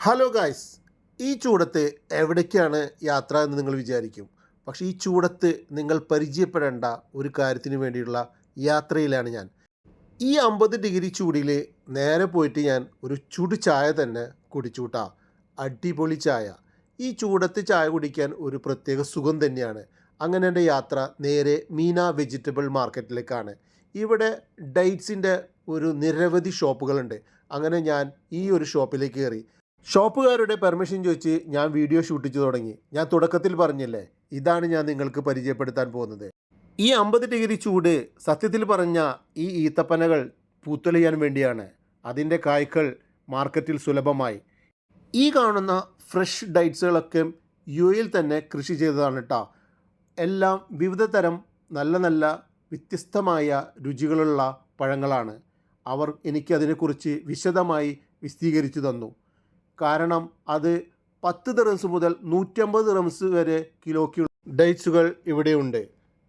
Hello guys, ഈ ചൂടത്ത് എവിടേക്കാണ് യാത്ര എന്ന് നിങ്ങൾ വിചാരിക്കും. പക്ഷേ ഈ ചൂടത്ത് നിങ്ങൾ പരിചയപ്പെടേണ്ട ഒരു കാര്യത്തിന് വേണ്ടിയുള്ള യാത്രയിലാണ് ഞാൻ. ഈ 50 ഡിഗ്രി ചൂടിൽ നേരെ പോയിട്ട് ഞാൻ ഒരു ചുടു ചായ തന്നെ കുടിച്ചൂട്ടാ. അടിപൊളി ചായ. ഈ ചൂടത്ത് ചായ കുടിക്കാൻ ഒരു പ്രത്യേക സുഖം തന്നെയാണ്. അങ്ങനെ എൻ്റെ യാത്ര നേരെ മീന വെജിറ്റബിൾ മാർക്കറ്റിലേക്കാണ്. ഇവിടെ ഡേറ്റ്സിൻ്റെ ഒരു നിരവധി ഷോപ്പുകളുണ്ട്. അങ്ങനെ ഞാൻ ഈ ഒരു ഷോപ്പിലേക്ക് കയറി. ഷോപ്പുകാരുടെ പെർമിഷൻ ചോദിച്ച് ഞാൻ വീഡിയോ ഷൂട്ടിച്ചു തുടങ്ങി. ഞാൻ തുടക്കത്തിൽ പറഞ്ഞില്ലേ, ഇതാണ് ഞാൻ നിങ്ങൾക്ക് പരിചയപ്പെടുത്താൻ പോകുന്നത്. ഈ 50 ഡിഗ്രി ചൂട് സത്യത്തിൽ പറഞ്ഞ ഈ ഈത്തപ്പനകൾ പൂത്തൊലിയാൻ വേണ്ടിയാണ്. അതിൻ്റെ കായ്ക്കൾ മാർക്കറ്റിൽ സുലഭമായി. ഈ കാണുന്ന ഫ്രഷ് ഡേറ്റ്സുകളൊക്കെ യു എയിൽ തന്നെ കൃഷി ചെയ്തതാണ് കേട്ടോ. എല്ലാം വിവിധ തരം നല്ല നല്ല വ്യത്യസ്തമായ രുചികളുള്ള പഴങ്ങളാണ്. അവർ എനിക്കതിനെക്കുറിച്ച് വിശദമായി വിശദീകരിച്ചു തന്നു. കാരണം അത് 10 ദിറംസ് മുതൽ 150 ദിറംസ് വരെ കിലോയ്ക്കുള്ള ഡേറ്റ്സുകൾ ഇവിടെയുണ്ട്.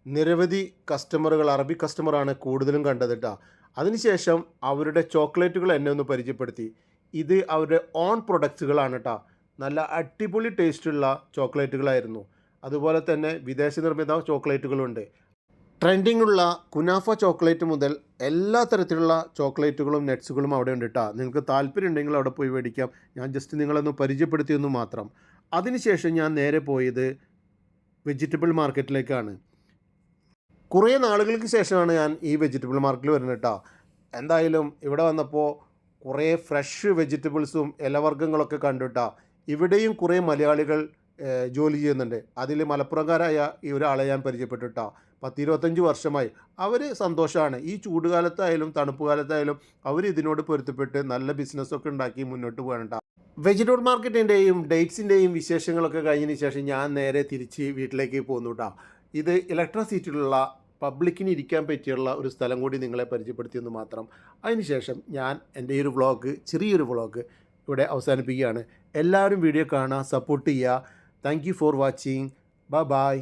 നിരവധി കസ്റ്റമറുകൾ, അറബി കസ്റ്റമറാണ് കൂടുതലും കണ്ടത് കേട്ടോ. അതിനുശേഷം അവരുടെ ചോക്ലേറ്റുകൾ എന്നെ ഒന്ന് പരിചയപ്പെടുത്തി. ഇത് അവരുടെ ഓൺ പ്രൊഡക്ട്സുകളാണ് കേട്ടോ. നല്ല അടിപൊളി ടേസ്റ്റുള്ള ചോക്ലേറ്റുകളായിരുന്നു. അതുപോലെ തന്നെ വിദേശ നിർമ്മിത ചോക്ലേറ്റുകളുണ്ട്. ട്രെൻഡിങ്ങുള്ള കുനാഫ ചോക്ലേറ്റ് മുതൽ എല്ലാ തരത്തിലുള്ള ചോക്ലേറ്റുകളും നട്ട്സുകളും അവിടെ ഉണ്ട് കേട്ടോ. നിങ്ങൾക്ക് താല്പര്യം ഉണ്ടെങ്കിൽ അവിടെ പോയി മേടിക്കാം. ഞാൻ ജസ്റ്റ് നിങ്ങളൊന്ന് പരിചയപ്പെടുത്തിയെന്ന് മാത്രം. അതിനുശേഷം ഞാൻ നേരെ പോയത് വെജിറ്റബിൾ മാർക്കറ്റിലേക്കാണ്. കുറേ നാളുകൾക്ക് ശേഷമാണ് ഞാൻ ഈ വെജിറ്റബിൾ മാർക്കറ്റിൽ വരുന്നത് കേട്ടോ. എന്തായാലും ഇവിടെ വന്നപ്പോൾ കുറേ ഫ്രഷ് വെജിറ്റബിൾസും ഇലവർഗ്ഗങ്ങളൊക്കെ കണ്ടു കേട്ടോ. ഇവിടെയും കുറേ മലയാളികൾ ജോലി ചെയ്യുന്നുണ്ട്. അതിൽ മലപ്പുറംകാരായ ഈ ഒരാളെ ഞാൻ പരിചയപ്പെട്ടു കേട്ടോ. 10-25 വർഷമായി. അവർ സന്തോഷമാണ്. ഈ ചൂടുകാലത്തായാലും തണുപ്പ് കാലത്തായാലും അവർ ഇതിനോട് പൊരുത്തപ്പെട്ട് നല്ല ബിസിനസ്സൊക്കെ ഉണ്ടാക്കി മുന്നോട്ട് പോകാൻ കേട്ടോ. വെജിറ്റബിൾ മാർക്കറ്റിൻ്റെയും ഡേറ്റ്സിൻ്റെയും വിശേഷങ്ങളൊക്കെ കഴിഞ്ഞതിന് ശേഷം ഞാൻ നേരെ തിരിച്ച് വീട്ടിലേക്ക് പോന്നു കേട്ടോ. ഇത് ഇലക്ട്രിസിറ്റിയിലുള്ള പബ്ലിക്കിന് ഇരിക്കാൻ പറ്റിയുള്ള ഒരു സ്ഥലം കൂടി നിങ്ങളെ പരിചയപ്പെടുത്തിയെന്ന് മാത്രം. അതിനുശേഷം ഞാൻ എൻ്റെ ഈ ഒരു ചെറിയൊരു വ്ളോഗ് ഇവിടെ അവസാനിപ്പിക്കുകയാണ്. എല്ലാവരും വീഡിയോ കാണുക, സപ്പോർട്ട് ചെയ്യുക. Thank you for watching. By.